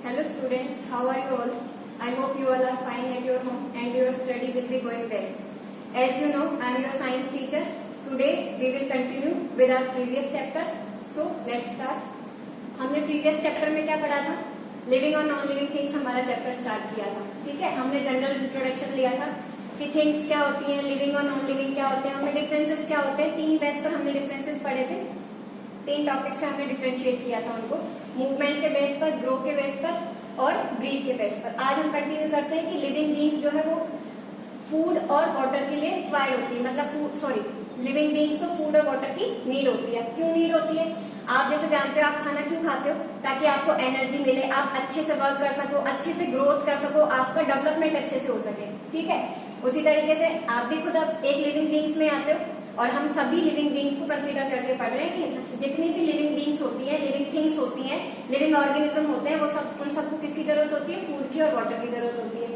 Hello students, how are you all? I hope you all are fine at your home and your study will be going well. As you know, I am your science teacher. Today we will continue with our previous chapter. So let's start. हमने previous chapter में क्या पढ़ा था? Living और non living things हमारा chapter start किया था. ठीक है, हमने जनरल इंट्रोडक्शन लिया था कि थिंग्स क्या होती हैं, लिविंग और नॉन लिविंग क्या होते हैं, उनमें डिफरेंसेस क्या होते हैं. 3 बेस पर हमने डिफरेंसेस पढ़े थे. 3 टॉपिक से हमने डिफरेंशिएट किया था उनको, मूवमेंट के बेस पर, ग्रो के बेस पर और ब्रीथ के बेस पर. आज हम कंटिन्यू करते हैं कि लिविंग बीइंग्स जो है वो फूड और वाटर के लिए रिक्वायर्ड होती है. मतलब लिविंग बीइंग्स को फूड और वाटर की नीड होती है. क्यों नीड होती है? आप जैसे जानते हो, आप खाना क्यों खाते हो? ताकि आपको एनर्जी मिले, आप अच्छे से वर्क कर सको, अच्छे से ग्रोथ कर सको, आपका डेवलपमेंट अच्छे से हो सके. ठीक है, उसी तरीके से आप भी खुद अब एक लिविंग बीइंग्स में आते हो और हम सभी लिविंग बीइंग्स को कंसीडर करके पढ़ रहे हैं कि जितनी भी लिविंग बीइंग्स होती हैं, लिविंग थिंग्स होती हैं, लिविंग ऑर्गेनिज्म होते हैं, वो सब उन सबको किसकी जरूरत होती है? फूड की और वाटर की जरूरत होती है.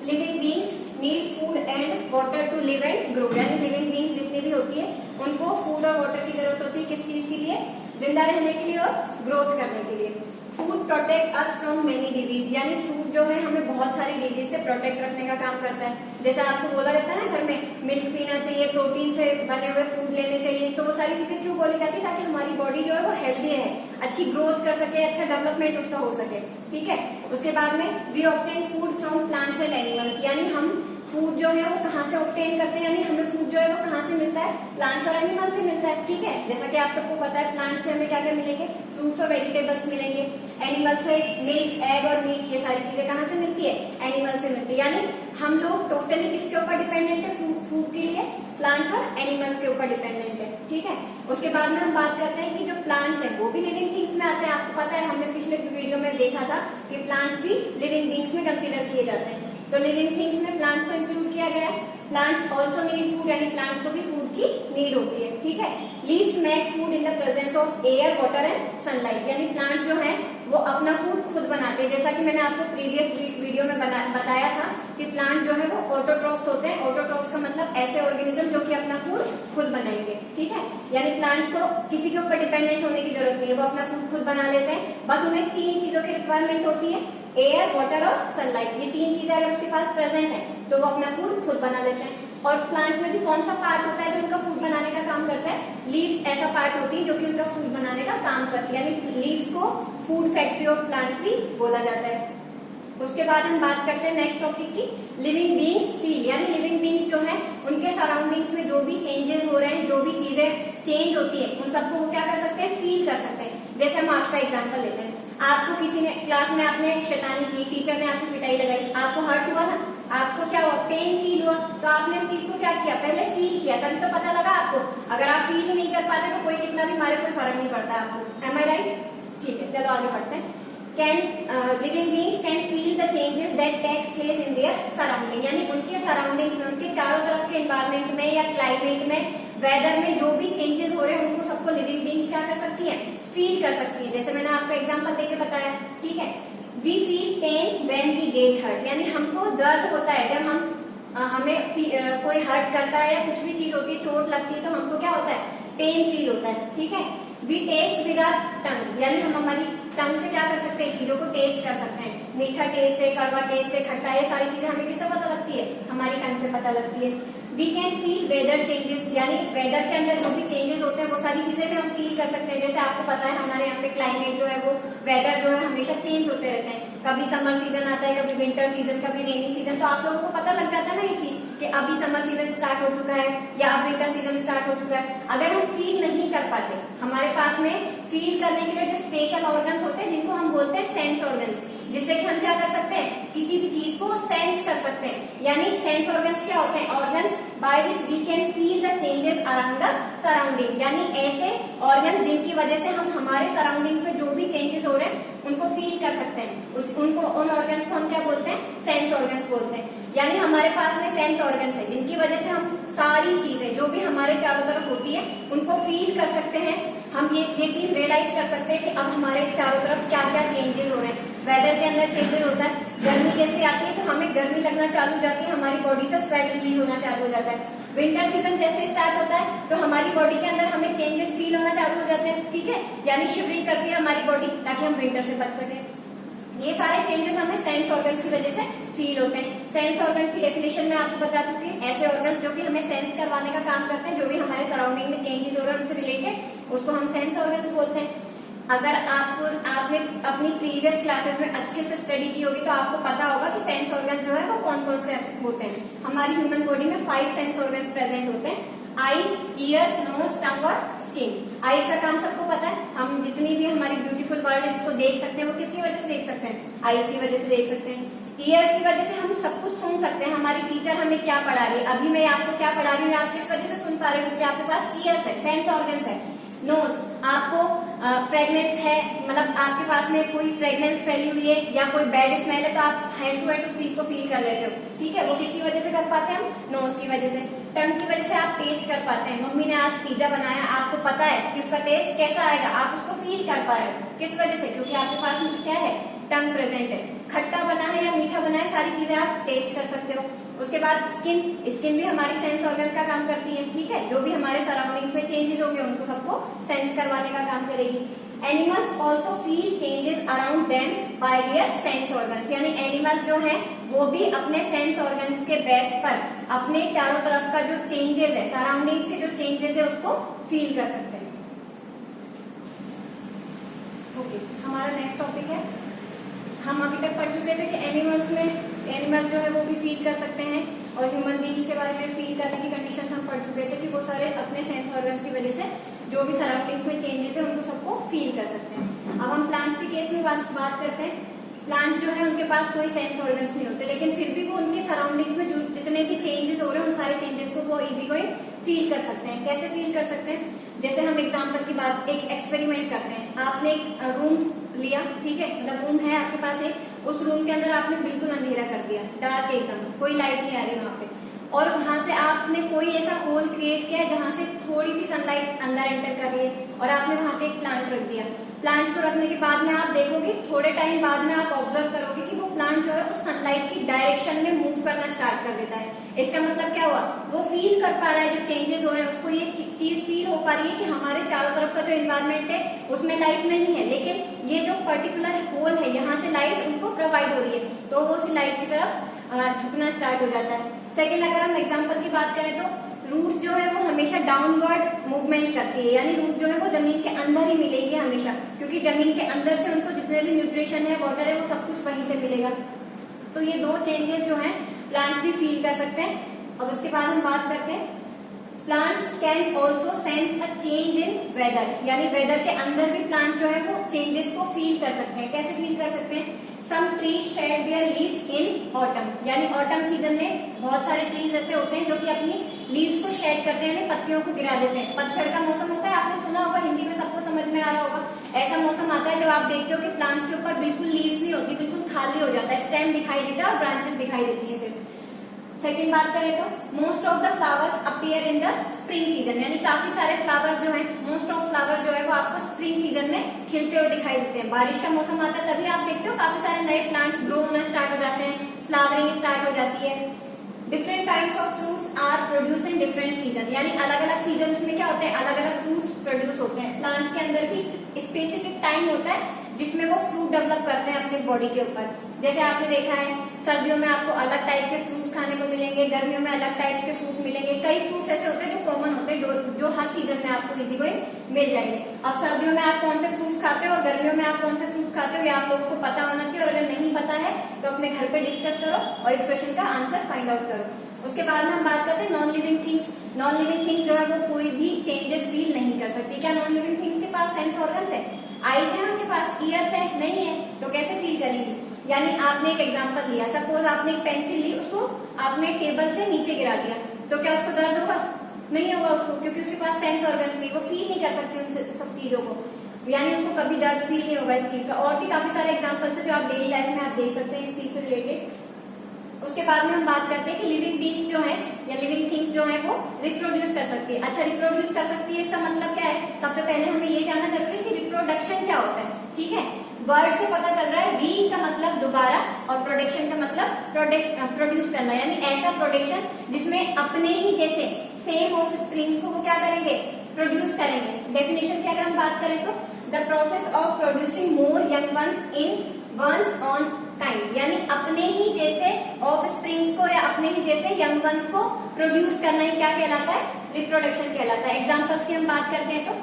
Living beings need food and water to live and grow. यानी लिविंग बीइंग्स जितनी भी होती है उनको फूड और वाटर की जरूरत होती है. किस चीज के लिए? जिंदा रहने के लिए और ग्रोथ करने के लिए. Food protect us from many disease. यानी फूड जो है हमें बहुत सारी डिजीज से प्रोटेक्ट रखने का काम करता है. जैसे आपको बोला जाता है ना, घर में मिल्क पीना चाहिए, प्रोटीन से बने हुए फूड लेने चाहिए. तो वो सारी चीजें क्यों बोली जाती है? ताकि हमारी बॉडी जो है वो हेल्दी है, अच्छी ग्रोथ कर सके, अच्छा डेवलपमेंट उसका हो सके. ठीक है, उसके बाद में we obtain food from plants and animals. यानी हम फूड जो है वो कहाँ से ऑब्टेन करते हैं? यानी हमें फूड जो है वो कहाँ से मिलता है? प्लांट्स और एनिमल से मिलता है. ठीक है, जैसा कि आप सबको पता है, प्लांट से हमें क्या क्या मिलेंगे? फ्रूट्स और वेजिटेबल्स मिलेंगे. एनिमल से मिल्क, एग और मीट, ये सारी चीजें कहाँ से मिलती है? एनिमल से मिलती है. यानी हम लोग टोटली किसके ऊपर डिपेंडेंट है? फूड के लिए प्लांट्स और एनिमल्स के ऊपर डिपेंडेंट है. ठीक है, उसके बाद में हम बात करते हैं कि जो प्लांट्स है वो भी लिविंग थिंग्स में आते हैं. आपको पता है, हमने पिछले वीडियो में देखा था कि प्लांट्स भी लिविंग बीइंग्स में कंसिडर किए जाते हैं. तो लिविंग थिंग्स में प्लांट्स को इंक्लूड किया गया है. प्लांट्स ऑल्सो नीड फूड, यानी प्लांट्स को भी फूड की नीड होती है. ठीक है, leaves make food in the presence of air, water and sunlight. यानी प्लांट जो है वो अपना फूड खुद बनाते हैं. जैसा कि मैंने आपको प्रीवियस वीडियो में बताया था कि प्लांट जो है वो ऑटोट्रॉफ्स होते हैं. ऑटोट्रॉफ्स का मतलब ऐसे ऑर्गेनिज्म जो कि अपना फूड खुद बनाएंगे. ठीक है, यानी प्लांट्स को किसी के ऊपर डिपेंडेंट होने की जरूरत नहीं है, वो अपना फूड खुद बना लेते हैं. बस उन्हें 3 चीजों की रिक्वायरमेंट होती है, एयर, वाटर और सनलाइट. ये 3 चीजें अगर उसके पास प्रेजेंट है तो वो अपना फूड खुद बना लेते हैं. और प्लांट्स में भी कौन सा पार्ट होता है जो उनका फूड बनाने का काम करता है? लीव्स ऐसा पार्ट होती है जो कि उनका फूड बनाने का काम करती है. यानी लीव्स को फूड फैक्ट्री ऑफ प्लांट्स भी बोला जाता है. उसके बाद हम बात करते हैं नेक्स्ट टॉपिक की, लिविंग बीइंग्स फील. यानी लिविंग बीइंग्स जो है उनके सराउंडिंग्स में जो भी चेंजेस हो रहे हैं, जो भी चीजें चेंज होती है, उन सबको वो क्या कर सकते हैं? फील कर सकते हैं. जैसे हम आपका एग्जाम्पल लेते हैं, आपको किसी ने क्लास में आपने शैतानी की, टीचर ने आपकी पिटाई लगाई, आपको हर्ट हुआ ना, आपको क्या हुआ? पेन फील हुआ. तो आपने इस चीज को क्या किया? पहले फील किया, तभी तो पता लगा आपको. अगर आप फील नहीं कर पाते तो कोई कितना भी मारे, कोई फर्क नहीं पड़ता आपको. Am I right? ठीक है, चलो आगे बढ़ते हैं. Living beings can feel the changes that takes place in their surrounding. यानी उनके सराउंडिंग्स में, उनके चारों तरफ के एनवायरमेंट में या क्लाइमेट में, वेदर में जो भी चेंजेस हो रहे हैं उनको सबको लिविंग बीइंग्स क्या कर सकती है? फील कर सकती है. जैसे मैंने आपको एग्जांपल देके बताया. ठीक है, we feel pain when we get hurt. यानी हमको दर्द होता है जब हमें कोई हर्ट करता है या कुछ भी चीज होती है, चोट लगती है, तो हमको क्या होता है? पेन फील होता है. ठीक है, we taste with our tongue. यानी हम हमारी टंग से क्या कर सकते हैं? चीजों को टेस्ट कर सकते हैं. मीठा टेस्ट है, कड़वा टेस्ट है, खट्टा, ये सारी चीजें हमें किससे पता लगती है? हमारी टंग से पता लगती है. We can feel weather changes. यानी वेदर के अंदर जो भी चेंजेस होते हैं वो सारी चीजें भी हम फील कर सकते हैं. जैसे आपको पता है हमारे यहाँ पे क्लाइमेट जो है वो, वेदर जो है हमेशा चेंज होते रहते हैं. कभी समर सीजन आता है, कभी विंटर सीजन, कभी रेनी सीजन. तो आप लोगों को पता लग जाता है ना ये चीज कि अभी समर सीजन स्टार्ट हो चुका है या अब विंटर सीजन स्टार्ट हो चुका है. अगर हम फील नहीं कर पाते, हमारे पास में फील करने के लिए जो स्पेशल ऑर्गन्स होते हैं जिनको हम बोलते हैं सेंस ऑर्गन्स, जिससे कि हम क्या कर सकते हैं? किसी भी चीज को सेंस कर सकते हैं. यानी सेंस ऑर्गन्स क्या होते हैं? Organs by which we can feel the changes around the surrounding. यानी ऐसे ऑर्गन जिनकी वजह से हम हमारे सराउंडिंग्स में जो भी चेंजेस हो रहे हैं उनको फील कर सकते हैं. उन ऑर्गन्स को हम क्या बोलते हैं? सेंस ऑर्गन्स बोलते हैं. यानी हमारे पास में सेंस ऑर्गन्स है जिनकी वजह से हम सारी चीजें जो भी हमारे चारों तरफ होती है उनको फील कर सकते हैं. हम ये चीज रियलाइज कर सकते हैं कि अब हमारे चारों तरफ क्या क्या चेंजेस हो रहे हैं. वेदर के अंदर चेंजेस होता है, गर्मी जैसे आती है तो हमें गर्मी लगना चालू हो जाती है, हमारी बॉडी से स्वेट रिलीज होना चालू हो जाता है. विंटर सीजन जैसे स्टार्ट होता है तो हमारी बॉडी के अंदर हमें चेंजेस फील होना चालू हो जाते हैं. ठीक है, यानी शिवरिंग करती है हमारी बॉडी ताकि हम विंटर से बच सके. ये सारे चेंजेस हमें सेंस ऑर्गन्स की वजह से फील होते हैं। सेंस ऑर्गन्स की डेफिनेशन में आपको बता चुकी हूँ, ऐसे ऑर्गन्स जो कि हमें सेंस करवाने का काम करते हैं, जो भी हमारे सराउंडिंग में चेंजेस हो रहे हैं उनसे रिलेटेड, उसको हम सेंस ऑर्गन्स बोलते हैं। अगर आपने अपनी प्रीवियस क्लासेस में अच्छे से स्टडी की होगी तो आपको पता होगा कि सेंस ऑर्गन्स जो है वो कौन कौन से होते हैं। हमारी ह्यूमन बॉडी में 5 सेंस ऑर्गन्स प्रेजेंट होते हैं, आईज, ईयर्स, नोज, टंग और स्किन। आईज का काम सबको पता है, हम जितनी भी हमारी ब्यूटीफुल वर्ल्ड है जिसको देख सकते हैं वो किसकी वजह से देख सकते हैं, आईज की वजह से देख सकते हैं। ईयर्स की वजह से हम सब कुछ सुन सकते हैं, हमारी टीचर हमें क्या पढ़ा रही है, अभी मैं आपको क्या पढ़ा रही हूँ आप किस वजह से सुन पा रहे हो, क्योंकि आपके पास ईयर्स है, सेंस ऑर्गन्स है। नोज, आपको फ्रेग्रेंस है, मतलब आपके पास में कोई फ्रेग्रेंस फैली हुई है या कोई बैड स्मेल है तो आप हैंड टू हैंड उस चीज को फील कर लेते हो, ठीक है, वो किसकी वजह से कर पाते हैं हम, नोज की वजह से। टंग की वजह से आप टेस्ट कर पाते हैं, मम्मी ने आज पिज्जा बनाया, आपको पता है कि उसका टेस्ट कैसा आएगा, आप उसको फील कर पा रहे हो, किस वजह से, क्योंकि आपके पास में क्या है, टंग प्रेजेंट है। खट्टा बना है या मीठा बना है, सारी चीजें आप टेस्ट कर सकते हो। उसके बाद स्किन, स्किन भी हमारी सेंस ऑर्गन का काम करती है, ठीक है, जो भी हमारे सराउंडिंग्स में चेंजेस होंगे उनको सबको सेंस करवाने का काम करेगी। Animals also feel changes around them by their sense organs, यानी एनिमल्स जो है वो भी अपने सेंस ऑर्गन्स के बेस पर अपने चारों तरफ का जो चेंजेस है, सराउंडिंग्स के जो चेंजेस है उसको फील कर सकते हैं। ओके, हमारा नेक्स्ट टॉपिक है, हम अभी तक पढ़ चुके थे कि एनिमल्स जो है वो भी फील कर सकते हैं, और ह्यूमन बींग्स के बारे में फील करने की कंडीशन हम पढ़ चुके थे कि वो सारे अपने सेंस ऑर्गन्स की वजह से जो भी सराउंडिंग्स में चेंजेस है उनको सबको फील कर सकते हैं। अब हम प्लांट्स के केस में बात करते हैं। प्लांट जो है उनके पास कोई सेंस ऑर्गन्स नहीं होते, लेकिन फिर भी वो उनके सराउंडिंग्स में जो जितने भी चेंजेस हो रहे हैं उन सारे चेंजेस को वो इजी गोइंग फील कर सकते हैं। कैसे फील कर सकते हैं, जैसे हम एग्जाम्पल की बात, एक एक्सपेरिमेंट करते हैं। आपने एक रूम लिया, ठीक है, मतलब रूम है आपके पास एक, उस रूम के अंदर आपने बिल्कुल अंधेरा कर दिया, डार्क एकदम, कोई लाइट नहीं आ रही वहां पे, और वहां से आपने कोई ऐसा होल क्रिएट किया है जहां से थोड़ी सी सनलाइट अंदर एंटर कर रही है, और आपने वहां पे एक प्लांट रख दिया। प्लांट को रखने के बाद में आप देखोगे, थोड़े टाइम बाद में आप ऑब्जर्व करोगे कि वो प्लांट जो है उस सनलाइट की डायरेक्शन में मूव करना स्टार्ट कर देता है। इसका मतलब क्या हुआ, वो फील कर पा रहा है जो चेंजेस हो रहे हैं, उसको ये चीज फील हो पा रही है कि हमारे चारों तरफ का जो एनवायरमेंट है उसमें लाइट नहीं है, लेकिन ये जो पर्टिकुलर होल है यहाँ से लाइट उनको प्रोवाइड हो रही है, तो वो उसी लाइट की तरफ झुकना स्टार्ट हो जाता है। सेकेंड, अगर हम एग्जाम्पल की बात करें तो रूट जो है वो हमेशा डाउनवर्ड मूवमेंट करती है, यानी रूट जो है वो जमीन के अंदर ही मिलेंगे हमेशा, क्योंकि जमीन के अंदर से उनको जितने भी न्यूट्रिशन है, वाटर है, वो सब कुछ वहीं से मिलेगा। तो ये दो चेंजेस जो हैं प्लांट्स भी फील कर सकते हैं। अब उसके बाद हम बात करते हैं, plants can also sense a change in weather, यानी वेदर के अंदर भी प्लांट जो है वो चेंजेस को फील कर सकते हैं। कैसे फील कर सकते हैं, some trees shed their leaves in autumn, यानी ऑटम सीजन में बहुत सारे ट्रीज ऐसे होते हैं जो कि अपनी लीव्स को शेड करते हैं, यानी पत्तियों को गिरा देते हैं। पतझड़ का मौसम होता है, आपने सुना होगा, हिंदी में सबको समझ में आ रहा होगा। ऐसा मौसम आता है जब आप देखते हो कि प्लांट्स के ऊपर बिल्कुल लीव्स नहीं होती, बिल्कुल खाली हो जाता है, स्टेम दिखाई देता है और ब्रांचेस दिखाई देती है सिर्फ। सेकेंड बात करें तो most of the flowers appear in the spring season, यानी काफी सारे फ्लावर्स जो हैं, मोस्ट ऑफ फ्लावर जो है वो आपको स्प्रिंग सीजन में खिलते हुए दिखाई देते हैं। बारिश का मौसम आता है तभी आप देखते हो काफी सारे नए प्लांट्स ग्रो होना स्टार्ट हो जाते हैं, फ्लावरिंग स्टार्ट हो जाती है। Different types of fruits are produce in different season, यानी अलग अलग सीजन में क्या होते हैं, अलग अलग फ्रूट्स प्रोड्यूस होते हैं। प्लांट्स के अंदर भी स्पेसिफिक टाइम होता है जिसमें वो फ्रूट डेवलप करते हैं अपने बॉडी के ऊपर। जैसे आपने देखा है सर्दियों में आपको अलग टाइप के फ्रूट्स खाने को मिलेंगे, गर्मियों में अलग टाइप के फ्रूट मिलेंगे। कई फ्रूट्स ऐसे होते हैं जो कॉमन होते हैं, जो हर सीजन में आपको इजी कोई मिल जाएंगे। अब सर्दियों में आप कौन से फ्रूट्स खाते हो और गर्मियों में आप कौन से फ्रूट्स खाते हो, ये आप लोगों को पता होना चाहिए, और अगर नहीं पता है तो अपने घर पे डिस्कस करो और इस क्वेश्चन का आंसर फाइंड आउट करो। उसके बाद में हम बात करते हैं non living things. Non living things जो है वो कोई भी चेंजेस फील नहीं कर सकती। क्या नॉन लिविंग थिंग्स के पास सेंस ऑर्गन्स है, आईज है उनके पास, ईयर्स है, नहीं है, तो कैसे फील करेंगी। यानी आपने एक एग्जांपल लिया, सपोज आपने एक पेंसिल ली, उसको आपने टेबल से नीचे गिरा दिया, तो क्या उसको दर्द होगा, नहीं होगा उसको, क्योंकि उसके पास सेंस ऑर्गन्स नहीं, वो फील नहीं कर सकती उन सब चीजों को, यानी उसको कभी दर्द फील नहीं होगा इस चीज का। और भी काफी सारे एग्जाम्पल्स है जो आप डेली लाइफ में आप देख सकते हैं इस चीज से रिलेटेड। उसके बाद में हम बात करते हैं कि लिविंग बींग्स जो है या लिविंग थिंग्स जो है वो रिप्रोड्यूस कर सकती है। अच्छा, रिप्रोड्यूस कर सकती है, इसका मतलब क्या है, सबसे पहले हमें ये जानना जरूरी है कि रिप्रोडक्शन क्या होता है, ठीक है। वर्ड से पता चल रहा है, री का मतलब दोबारा और प्रोडक्शन का मतलब प्रोड्यूस करना, यानी ऐसा प्रोडक्शन जिसमें अपने ही जैसे सेम ऑफ स्प्रिंग्स को वो क्या करेंगे, प्रोड्यूस करेंगे। डेफिनेशन की अगर हम बात करें तो the process of producing more young ones in once on time, यानी अपने ही जैसे ऑफ स्प्रिंग्स को या अपने ही जैसे यंग वंस को प्रोड्यूस करना ही क्या कहलाता है? रिप्रोडक्शन कहलाता है। एग्जांपल्स की हम बात करते हैं तो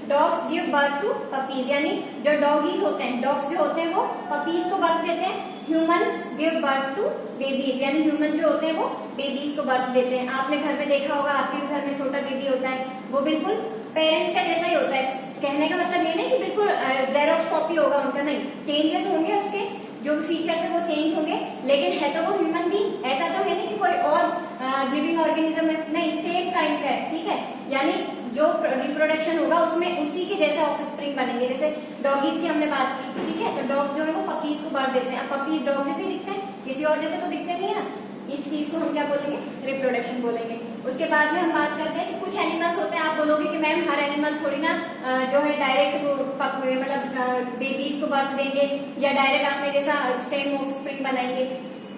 dogs give birth to puppies, यानी जो डॉगीज होते हैं, डॉग्स जो होते हैं वो पपीज को बर्थ देते हैं। Humans give birth to babies, यानी ह्यूमन जो होते हैं वो बेबीज को बर्थ देते हैं। आपने घर में देखा होगा, आपके भी घर में छोटा बेबी होता है, वो बिल्कुल पेरेंट्स का जैसा ही होता है। कहने का मतलब ये नहीं कि बिल्कुल जेरोक्स कॉपी होगा उनका, नहीं, चेंजेस होंगे, उसके जो फीचर्स है वो चेंज होंगे, लेकिन है तो वो ह्यूमन बीइंग। ऐसा तो है नहीं कि कोई और लिविंग ऑर्गेनिज्म है, नहीं, सेम काइंड का है, ठीक है। यानी जो रिप्रोडक्शन होगा उसमें उसी के जैसे ऑफस्प्रिंग बनेंगे। जैसे डॉगीज की हमने बात की, ठीक है, तो डॉग जो है वो पपीज को बर्थ देते हैं। अब पपीज डॉग जैसे ही दिखते हैं, किसी और जैसे तो दिखते नहीं है ना, इस चीज को हम क्या बोलेंगे? रिप्रोडक्शन बोलेंगे। उसके बाद में हम बात करते हैं कि कुछ एनिमल्स होते हैं, आप बोलोगे कि मैम हर एनिमल थोड़ी ना जो है डायरेक्ट मतलब बेबीज को बर्थ देंगे या डायरेक्ट आपने जैसा सेम ऑफस्प्रिंग बनाएंगे।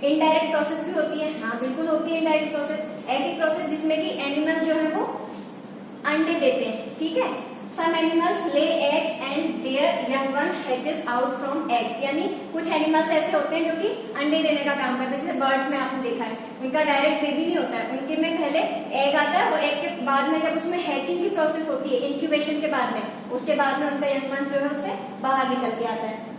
इनडायरेक्ट प्रोसेस भी होती है, हाँ बिल्कुल होती है इनडायरेक्ट प्रोसेस, ऐसी प्रोसेस जिसमें कि एनिमल जो है वो अंडे देते हैं, ठीक है। Some animals lay eggs and their young one hatches out from eggs, यानी कुछ एनिमल्स ऐसे होते हैं जो कि अंडे देने का काम करते हैं। जैसे बर्ड्स में आपने देखा है, उनका डायरेक्ट बेबी नहीं होता है, उनके में पहले एग आता है और एग के बाद में जब उसमें हैचिंग की प्रोसेस होती है, इंक्यूबेशन के बाद में, उसके बाद में उनका यंग वन जो है उससे बाहर निकल के आता है।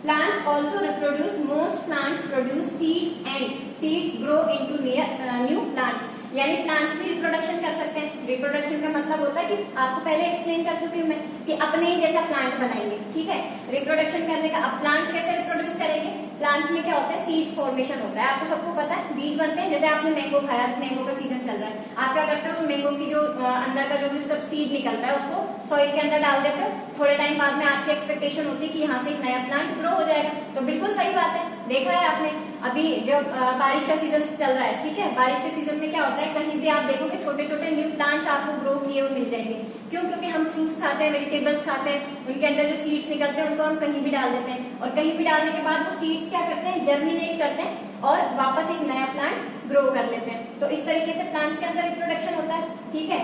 Plants also reproduce. Most plants produce seeds and seeds grow into new plants. यानी प्लांट्स भी रिप्रोडक्शन कर सकते हैं। रिप्रोडक्शन का मतलब होता है कि आपको पहले एक्सप्लेन कर चुकी हूँ मैं कि अपने ही जैसा प्लांट बनाएंगे, ठीक है। रिप्रोडक्शन करने का, अब प्लांट्स कैसे रिप्रोड्यूस करेंगे? प्लांट्स में क्या होता है? सीड्स फॉर्मेशन होता है, आपको सबको पता है, बीज बनते हैं। जैसे आपने मैंगो खाया, मैंगो का सीजन चल रहा है, आप क्या करते हो? उस मैंगो की जो अंदर का जो भी उसका सीड निकलता है उसको सॉइल के अंदर डाल देते हो। थोड़े टाइम बाद में आपकी एक्सपेक्टेशन होती है कि यहाँ से एक नया प्लांट ग्रो हो जाएगा, तो बिल्कुल सही बात है। देखा है आपने, अभी जब बारिश का सीजन चल रहा है, ठीक है, बारिश के सीजन में क्या होता है, कहीं भी आप देखोगे छोटे छोटे न्यू प्लांट्स आपको ग्रो किए हुए मिल जाएंगे। क्यों? क्योंकि हम फ्रूट्स खाते हैं, वेजिटेबल्स खाते हैं, उनके अंदर जो सीड्स निकलते हैं उनको हम कहीं भी डाल देते हैं, और कहीं भी डालने के बाद वो सीड्स क्या करते हैं? जर्मिनेट करते हैं और वापस एक नया प्लांट ग्रो कर लेते हैं। तो इस तरीके से प्लांट्स के अंदर रिप्रोडक्शन होता है, ठीक है।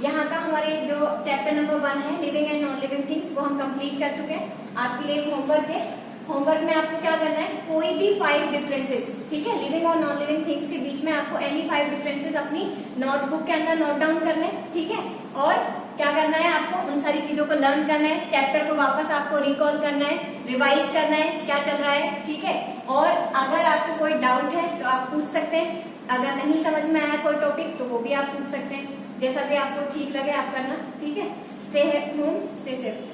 यहाँ का हमारे जो चैप्टर नंबर 1 है, living and non living things, वो हम कंप्लीट कर चुके हैं। आपके लिए होमवर्क है, होमवर्क में आपको क्या करना है? कोई भी 5 डिफरेंसेस, ठीक है, लिविंग और नॉन लिविंग थिंग्स के बीच में आपको एनी 5 डिफरेंसेस अपनी नोटबुक के अंदर नोट डाउन करने, ठीक है। और क्या करना है? आपको उन सारी चीजों को लर्न करना है, चैप्टर को वापस आपको रिकॉल करना है, रिवाइज करना है क्या चल रहा है, ठीक है। और अगर आपको कोई डाउट है तो आप पूछ सकते हैं, अगर नहीं समझ में आया कोई टॉपिक तो वो भी आप पूछ सकते हैं, जैसा भी आपको ठीक लगे आप करना, ठीक है। Stay home, stay safe.